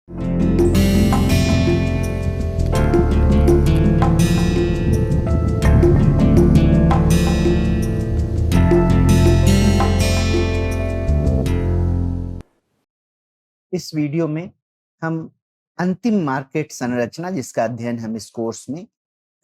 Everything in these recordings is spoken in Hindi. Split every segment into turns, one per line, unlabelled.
इस वीडियो में हम अंतिम मार्केट संरचना जिसका अध्ययन हम इस कोर्स में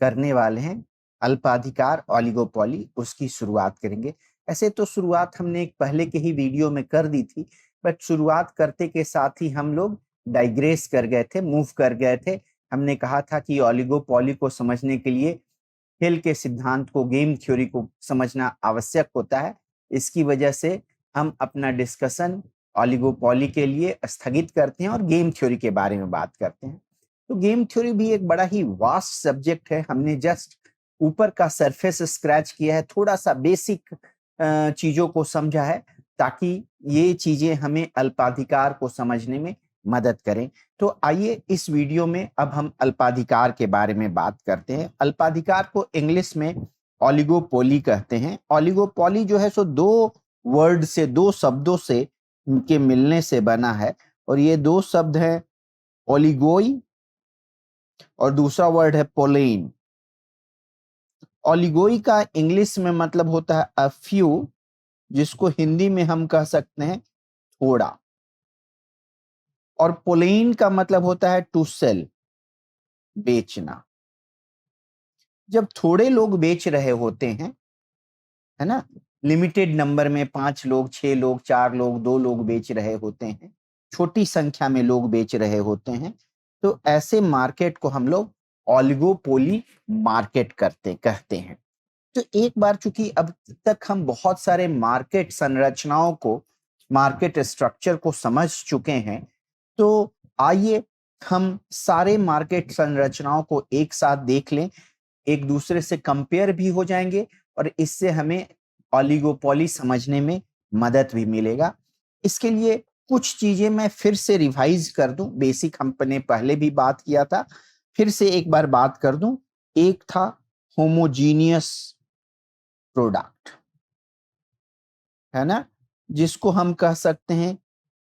करने वाले हैं, अल्पाधिकार ओलिगोपोली, उसकी शुरुआत करेंगे। ऐसे तो शुरुआत हमने एक पहले के ही वीडियो में कर दी थी, बट शुरुआत करते के साथ ही हम लोग डाइग्रेस कर गए थे, मूव कर गए थे। हमने कहा था कि ओलिगोपोली को समझने के लिए खेल के सिद्धांत को, गेम थ्योरी को समझना आवश्यक होता है। इसकी वजह से हम अपना डिस्कशन ओलिगोपोली के लिए स्थगित करते हैं और गेम थ्योरी के बारे में बात करते हैं। तो गेम थ्योरी भी एक बड़ा ही वास्ट सब्जेक्ट है। हमने जस्ट ऊपर का सरफेस स्क्रैच किया है, थोड़ा सा बेसिक चीजों को समझा है, ताकि ये चीजें हमें अल्पाधिकार को समझने में मदद करें। तो आइए इस वीडियो में अब हम अल्पाधिकार के बारे में बात करते हैं। अल्पाधिकार को इंग्लिश में ओलिगोपोली कहते हैं। ओलिगोपोली जो है सो दो शब्दों से के मिलने से बना है, और ये दो शब्द हैं ओलिगोई और दूसरा वर्ड है पोलेन। ओलिगोई का इंग्लिश में मतलब होता है अ फ्यू, जिसको हिंदी में हम कह सकते हैं थोड़ा, और पोलेन का मतलब होता है टू सेल, बेचना। जब थोड़े लोग बेच रहे होते हैं, है ना, लिमिटेड नंबर में 5 लोग, 6 लोग, 4 लोग, 2 लोग बेच रहे होते हैं, छोटी संख्या में लोग बेच रहे होते हैं, तो ऐसे मार्केट को हम लोग ओलिगोपोली मार्केट कहते हैं। तो एक बार चूंकि अब तक हम बहुत सारे मार्केट संरचनाओं को, मार्केट स्ट्रक्चर को समझ चुके हैं, तो आइए हम सारे मार्केट संरचनाओं को एक साथ देख लें। एक दूसरे से कंपेयर भी हो जाएंगे और इससे हमें ओलिगोपोली समझने में मदद भी मिलेगा। इसके लिए कुछ चीजें मैं फिर से रिवाइज कर दूं। बेसिक हमने पहले भी बात किया था, फिर से एक बार बात कर दूं। एक था होमोजीनियस प्रोडक्ट, है ना, जिसको हम कह सकते हैं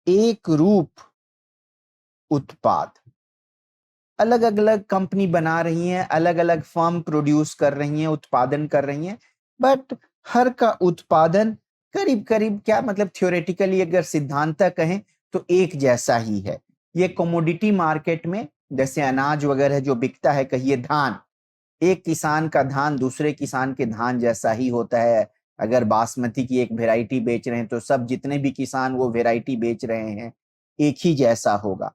एक रूप उत्पाद। अलग अलग कंपनी बना रही हैं, अलग अलग फर्म प्रोड्यूस कर रही हैं, उत्पादन कर रही हैं, बट हर का उत्पादन करीब करीब, क्या मतलब, थ्योरेटिकली अगर सिद्धांत कहें तो एक जैसा ही है। ये कमोडिटी मार्केट में जैसे अनाज वगैरह जो बिकता है, कहिए धान, एक किसान का धान दूसरे किसान के धान जैसा ही होता है। अगर बासमती की एक वैरायटी बेच रहे हैं तो सब जितने भी किसान वो वैरायटी बेच रहे हैं, एक ही जैसा होगा।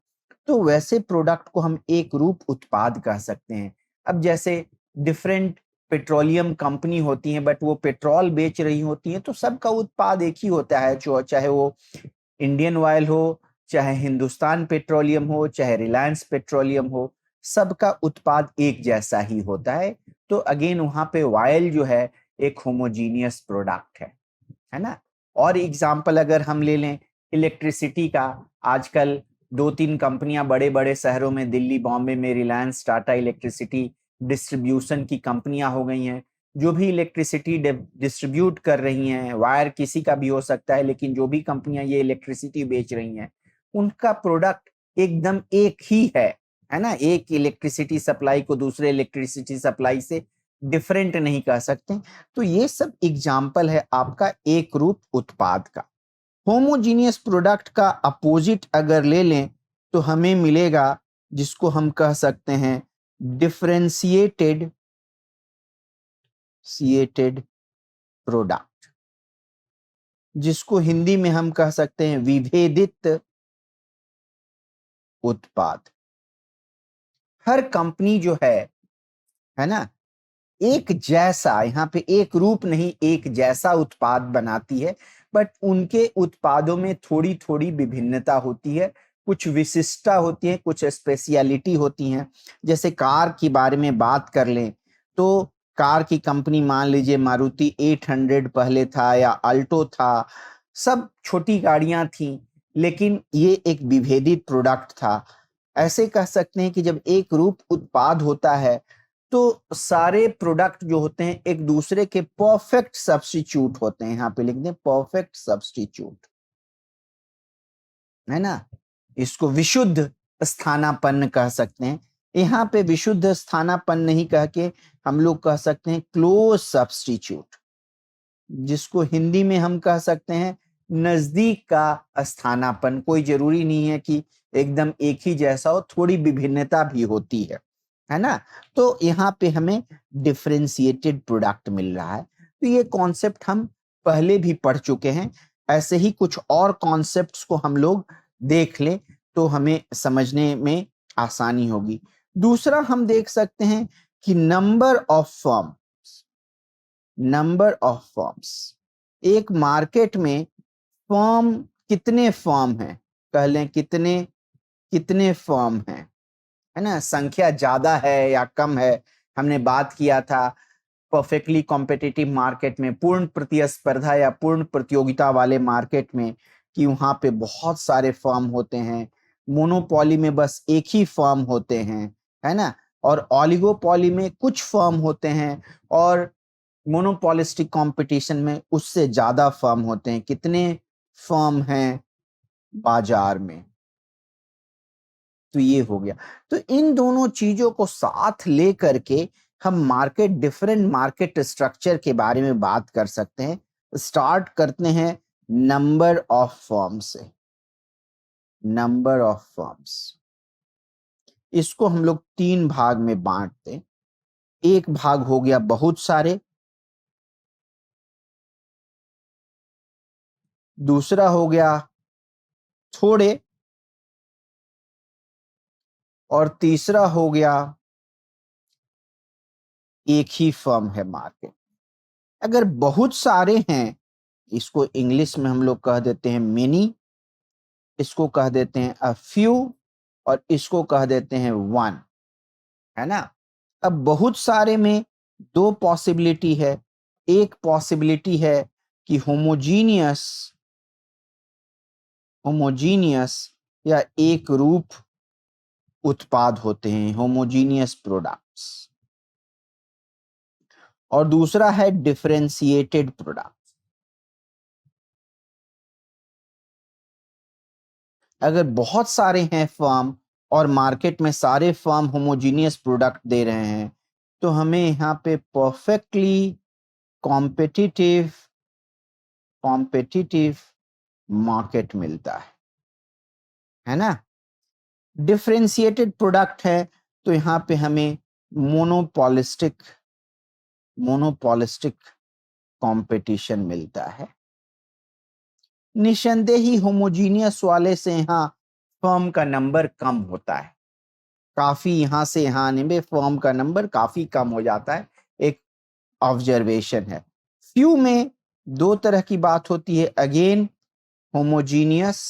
तो वैसे प्रोडक्ट को हम एक रूप उत्पाद कह सकते हैं। अब जैसे डिफरेंट पेट्रोलियम कंपनी होती हैं, बट वो पेट्रोल बेच रही होती हैं, तो सबका उत्पाद एक ही होता है, चाहे वो इंडियन ऑयल हो, चाहे हिंदुस्तान पेट्रोलियम हो, चाहे रिलायंस पेट्रोलियम हो, सबका उत्पाद एक जैसा ही होता है। तो अगेन वहां पे ऑयल जो है एक होमोजीनियस प्रोडक्ट है ना। और एग्जाम्पल अगर हम ले लें इलेक्ट्रिसिटी का, आजकल 2-3 कंपनियां बड़े बड़े शहरों में, दिल्ली, बॉम्बे में रिलायंस, टाटा इलेक्ट्रिसिटी डिस्ट्रीब्यूशन की कंपनियां हो गई हैं। जो भी इलेक्ट्रिसिटी डिस्ट्रीब्यूट कर रही हैं, वायर किसी का भी हो सकता है, लेकिन जो भी कंपनियां ये इलेक्ट्रिसिटी बेच रही हैं, उनका प्रोडक्ट एकदम एक ही है ना। एक इलेक्ट्रिसिटी सप्लाई को दूसरे इलेक्ट्रिसिटी सप्लाई से डिफरेंट नहीं कह सकते। तो ये सब एग्जाम्पल है आपका एक रूप उत्पाद का। होमोजीनियस प्रोडक्ट का अपोजिट अगर ले लें तो हमें मिलेगा जिसको हम कह सकते हैं डिफरेंशिएटेड प्रोडक्ट, जिसको हिंदी में हम कह सकते हैं विभेदित उत्पाद। हर कंपनी जो है ना, एक जैसा, यहाँ पे एक रूप नहीं, एक जैसा उत्पाद बनाती है, बट उनके उत्पादों में थोड़ी थोड़ी विभिन्नता होती है, कुछ विशिष्टता होती है, कुछ स्पेशलिटी होती हैं। जैसे कार के बारे में बात कर लें तो कार की कंपनी मान लीजिए मारुति 800 पहले था, या अल्टो था, सब छोटी गाड़ियां थी, लेकिन ये एक विभेदित प्रोडक्ट था। ऐसे कह सकते हैं कि जब एक रूप उत्पाद होता है तो सारे प्रोडक्ट जो होते हैं एक दूसरे के परफेक्ट सब्स्टिट्यूट होते हैं। यहाँ पे लिख दें परफेक्ट सब्स्टिट्यूट, है ना। इसको विशुद्ध स्थानापन्न कह सकते हैं। यहाँ पे विशुद्ध स्थानापन्न नहीं कह के हम लोग कह सकते हैं क्लोज सब्स्टिट्यूट, जिसको हिंदी में हम कह सकते हैं नजदीक का स्थानापन्न। कोई जरूरी नहीं है कि एकदम एक ही जैसा हो, थोड़ी विभिन्नता भी होती है ना। तो यहाँ पे हमें डिफरेंशिएटेड प्रोडक्ट मिल रहा है। तो ये कॉन्सेप्ट हम पहले भी पढ़ चुके हैं। ऐसे ही कुछ और कॉन्सेप्ट्स को हम लोग देख लें तो हमें समझने में आसानी होगी। दूसरा हम देख सकते हैं कि नंबर ऑफ फर्म्स। एक मार्केट में फर्म कितने फर्म हैं, कह लें कितने फर्म हैं, है ना। संख्या ज्यादा है या कम है, हमने बात किया था परफेक्टली कॉम्पिटिटिव मार्केट में, पूर्ण प्रतिस्पर्धा या पूर्ण प्रतियोगिता वाले मार्केट में, कि वहां पे बहुत सारे फर्म होते हैं। मोनोपोली में बस एक ही फर्म होते हैं, है ना। और ऑलिगोपोली में कुछ फर्म होते हैं, और मोनोपोलिस्टिक कंपटीशन में उससे ज्यादा फर्म होते हैं। कितने फर्म हैं बाजार में, तो ये हो गया। तो इन दोनों चीजों को साथ लेकर के हम डिफरेंट मार्केट स्ट्रक्चर के बारे में बात कर सकते हैं। स्टार्ट करते हैं नंबर ऑफ फर्म से। नंबर ऑफ फर्म्स, इसको हम लोग 3 भाग में बांटते हैं। एक भाग हो गया बहुत सारे, दूसरा हो गया थोड़े, और तीसरा हो गया एक ही फर्म है मार्केट। अगर बहुत सारे हैं, इसको इंग्लिश में हम लोग कह देते हैं मेनी, इसको कह देते हैं अ फ्यू, और इसको कह देते हैं वन, है ना। अब बहुत सारे में 2 पॉसिबिलिटी है। एक पॉसिबिलिटी है कि होमोजीनियस या एक रूप उत्पाद होते हैं, होमोजीनियस प्रोडक्ट्स, और दूसरा है डिफरेंशिएटेड प्रोडक्ट। अगर बहुत सारे हैं फर्म और मार्केट में सारे फर्म होमोजीनियस प्रोडक्ट दे रहे हैं, तो हमें यहाँ पे परफेक्टली कॉम्पिटिटिव मार्केट मिलता है ना। डिफरेंशिएटेड प्रोडक्ट है तो यहाँ पे हमें मोनोपोलिस्टिक कंपटीशन मिलता है। निसंदेह ही होमोजीनियस वाले से यहाँ फर्म का नंबर कम होता है। काफी यहाँ से यहाँ आने में फर्म का नंबर काफी कम हो जाता है, एक ऑब्जर्वेशन है। फ्यू में 2 तरह की बात होती है। अगेन होमोजीनियस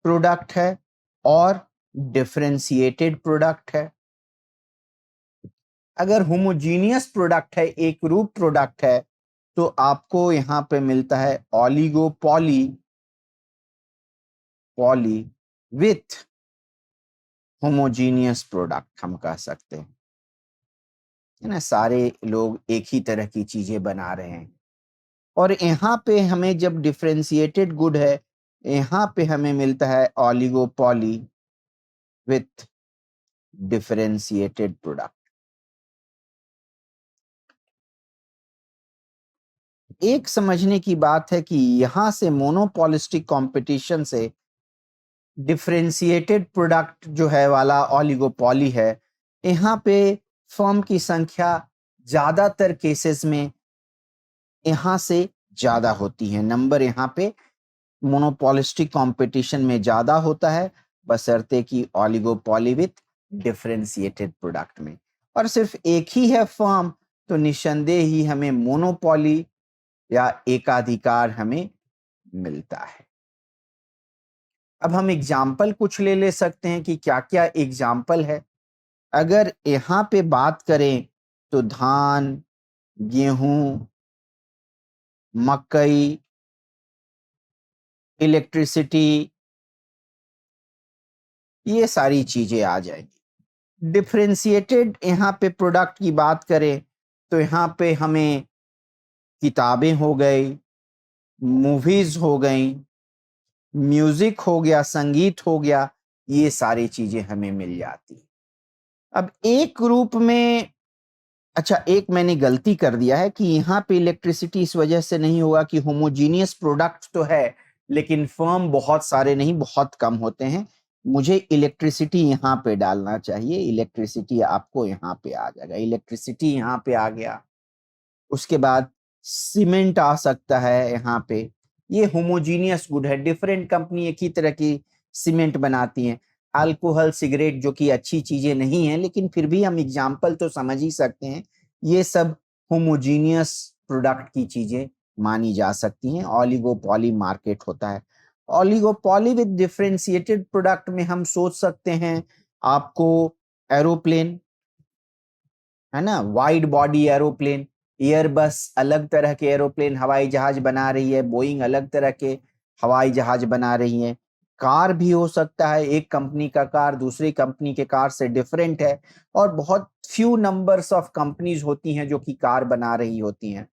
प्रोडक्ट है और डिफरेंशिएटेड प्रोडक्ट है। अगर होमोजीनियस प्रोडक्ट है, एक रूप प्रोडक्ट है, तो आपको यहां पे मिलता है ऑलिगोपॉली विथ होमोजीनियस प्रोडक्ट, हम कह सकते हैं, है ना। सारे लोग एक ही तरह की चीजें बना रहे हैं। और यहाँ पे हमें जब डिफरेंशिएटेड गुड है, यहाँ पे हमें मिलता है ऑलिगोपॉली विथ डिफरेंशिएटेड प्रोडक्ट। एक समझने की बात है कि यहां से मोनोपोलिस्टिक कंपटीशन से डिफरेंशिएटेड प्रोडक्ट जो है वाला ऑलिगोपॉली है, यहाँ पे फर्म की संख्या ज्यादातर केसेस में यहाँ से ज्यादा होती है। नंबर यहाँ पे मोनोपोलिस्टिक कंपटीशन में ज्यादा होता है, बशर्ते कि ऑलिगोपॉली विथ डिफरेंशिएटेड प्रोडक्ट में। और सिर्फ एक ही है फर्म, तो निसंदेह ही हमें मोनोपोली या एकाधिकार हमें मिलता है। अब हम एग्जाम्पल कुछ ले सकते हैं कि क्या क्या एग्जाम्पल है। अगर यहाँ पे बात करें तो धान, गेहूं, मकई, इलेक्ट्रिसिटी, ये सारी चीजें आ जाएंगी। डिफरेंशिएटेड यहाँ पे प्रोडक्ट की बात करें तो यहाँ पे हमें किताबें हो गई, मूवीज हो गई, म्यूजिक हो गया, संगीत हो गया, ये सारी चीजें हमें मिल जाती। अब एक ग्रुप में, अच्छा एक मैंने गलती कर दिया है कि यहाँ पे इलेक्ट्रिसिटी इस वजह से नहीं होगा कि होमोजीनियस प्रोडक्ट तो है लेकिन फर्म बहुत सारे नहीं, बहुत कम होते हैं। मुझे इलेक्ट्रिसिटी यहाँ पे डालना चाहिए, इलेक्ट्रिसिटी आपको यहाँ पे आ जाएगा, इलेक्ट्रिसिटी यहाँ पे आ गया। उसके बाद सीमेंट आ सकता है यहाँ पे, ये होमोजीनियस गुड है, डिफरेंट कंपनी एक ही तरह की सीमेंट बनाती हैं। अल्कोहल, सिगरेट जो कि अच्छी चीजें नहीं है लेकिन फिर भी हम एग्जाम्पल तो समझ ही सकते हैं, ये सब होमोजीनियस प्रोडक्ट की चीजें मानी जा सकती हैं। ऑलिगोपॉली मार्केट होता है। ऑलिगोपॉली विद डिफरेंशिएटेड प्रोडक्ट में हम सोच सकते हैं आपको एरोप्लेन, है ना, वाइड बॉडी एरोप्लेन, एयरबस अलग तरह के एरोप्लेन हवाई जहाज बना रही है, बोइंग अलग तरह के हवाई जहाज बना रही है। कार भी हो सकता है, एक कंपनी का कार दूसरी कंपनी के कार से डिफरेंट है, और बहुत फ्यू नंबर्स ऑफ कंपनीज होती हैं जो कि कार बना रही होती हैं।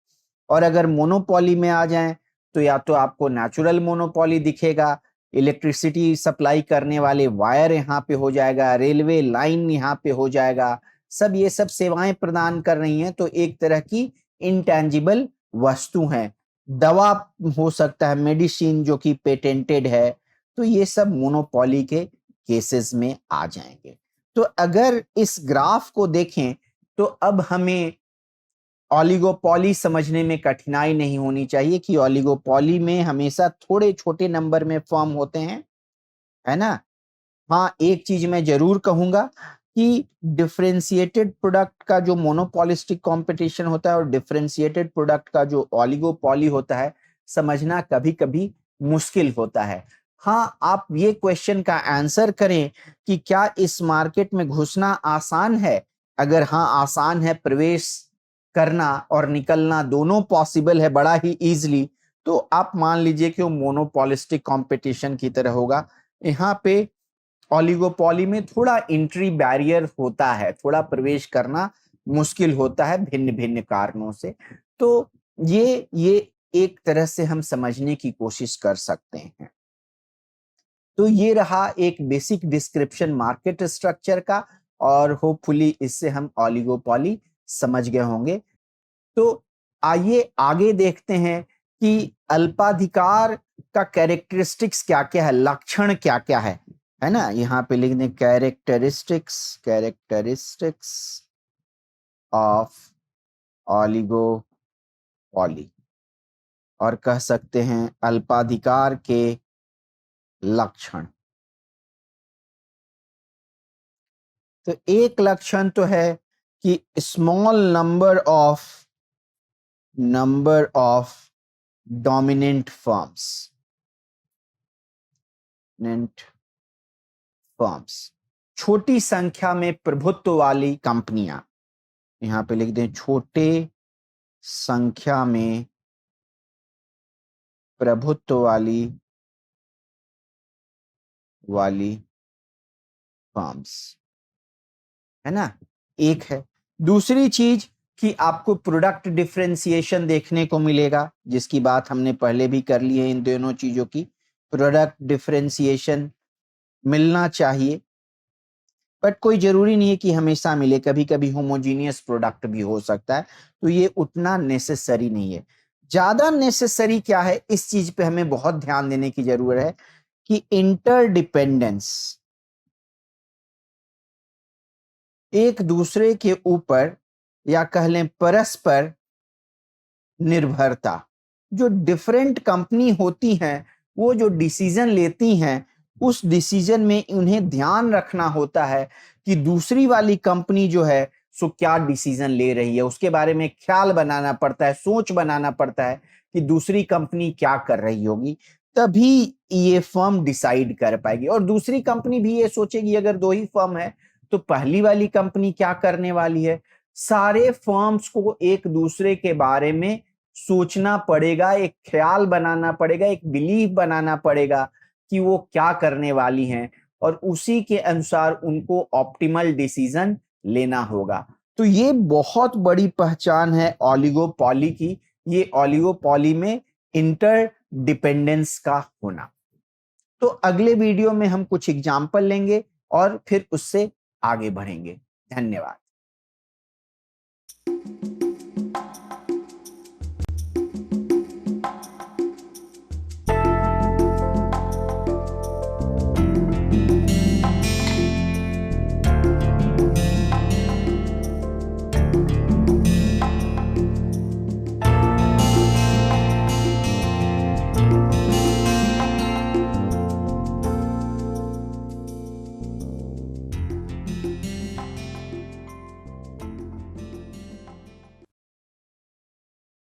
और अगर मोनोपोली में आ जाएं तो या तो आपको नेचुरल मोनोपोली दिखेगा, इलेक्ट्रिसिटी सप्लाई करने वाले वायर यहाँ पे हो जाएगा, रेलवे लाइन यहाँ पे हो जाएगा, सब ये सब सेवाएं प्रदान कर रही हैं, तो एक तरह की इंटेंजिबल वस्तु है। दवा हो सकता है, मेडिसिन जो कि पेटेंटेड है, तो ये सब मोनोपोली के केसेस में आ जाएंगे। तो अगर इस ग्राफ को देखें तो अब हमें ऑलिगोपॉली समझने में कठिनाई नहीं होनी चाहिए कि ऑलिगोपॉली में हमेशा थोड़े छोटे नंबर में फर्म होते हैं, है ना। हाँ, एक चीज मैं जरूर कहूंगा कि डिफरेंशिएटेड प्रोडक्ट का जो मोनोपोलिस्टिक कंपटीशन होता है और डिफरेंशिएटेड प्रोडक्ट का जो ऑलिगोपॉली होता है, समझना कभी कभी मुश्किल होता है। हाँ, आप ये क्वेश्चन का आंसर करें कि क्या इस मार्केट में घुसना आसान है। अगर हाँ आसान है, प्रवेश करना और निकलना दोनों पॉसिबल है बड़ा ही इजीली, तो आप मान लीजिए कि वो मोनोपोलिस्टिक कंपटीशन की तरह होगा। यहाँ पे ऑलिगोपॉली में थोड़ा एंट्री बैरियर होता है, थोड़ा प्रवेश करना मुश्किल होता है भिन्न भिन्न कारणों से। तो ये एक तरह से हम समझने की कोशिश कर सकते हैं। तो ये रहा एक बेसिक डिस्क्रिप्शन मार्केट स्ट्रक्चर का, और होपफुली इससे हम ऑलिगोपॉली समझ गए होंगे। तो आइए आगे देखते हैं कि अल्पाधिकार का कैरेक्टरिस्टिक्स क्या क्या है, लक्षण क्या क्या है ना। यहाँ पे लिख दें कैरेक्टरिस्टिक्स ऑफ ऑलिगोपॉली, और कह सकते हैं अल्पाधिकार के लक्षण। तो एक लक्षण तो है कि small number of dominant firms, छोटी संख्या में प्रभुत्व वाली कंपनियां। यहां पे लिख दें छोटे संख्या में प्रभुत्व वाली फर्म्स, है ना, एक है। दूसरी चीज कि आपको प्रोडक्ट डिफरेंशिएशन देखने को मिलेगा, जिसकी बात हमने पहले भी कर ली है। इन दोनों चीजों की प्रोडक्ट डिफरेंशिएशन मिलना चाहिए, बट कोई जरूरी नहीं है कि हमेशा मिले, कभी कभी होमोजीनियस प्रोडक्ट भी हो सकता है, तो ये उतना नेसेसरी नहीं है। ज्यादा नेसेसरी क्या है, इस चीज पे हमें बहुत ध्यान देने की जरूरत है कि इंटरडिपेंडेंस, एक दूसरे के ऊपर या कह लें परस्पर निर्भरता। जो डिफरेंट कंपनी होती हैं, वो जो डिसीजन लेती हैं, उस डिसीजन में उन्हें ध्यान रखना होता है कि दूसरी वाली कंपनी जो है सो क्या डिसीजन ले रही है, उसके बारे में ख्याल बनाना पड़ता है, सोच बनाना पड़ता है कि दूसरी कंपनी क्या कर रही होगी, तभी ये फर्म डिसाइड कर पाएगी। और दूसरी कंपनी भी ये सोचेगी, अगर दो ही फर्म है तो पहली वाली कंपनी क्या करने वाली है। सारे फर्म्स को एक दूसरे के बारे में सोचना पड़ेगा, एक ख्याल बनाना पड़ेगा, एक बिलीफ बनाना पड़ेगा कि वो क्या करने वाली हैं, और उसी के अनुसार उनको ऑप्टिमल डिसीजन लेना होगा। तो ये बहुत बड़ी पहचान है ऑलिगोपॉली की, ये ऑलिगोपॉली में इंटरडिपेंडेंस का होना। तो अगले वीडियो में हम कुछ एग्जाम्पल लेंगे और फिर उससे आगे बढ़ेंगे। धन्यवाद।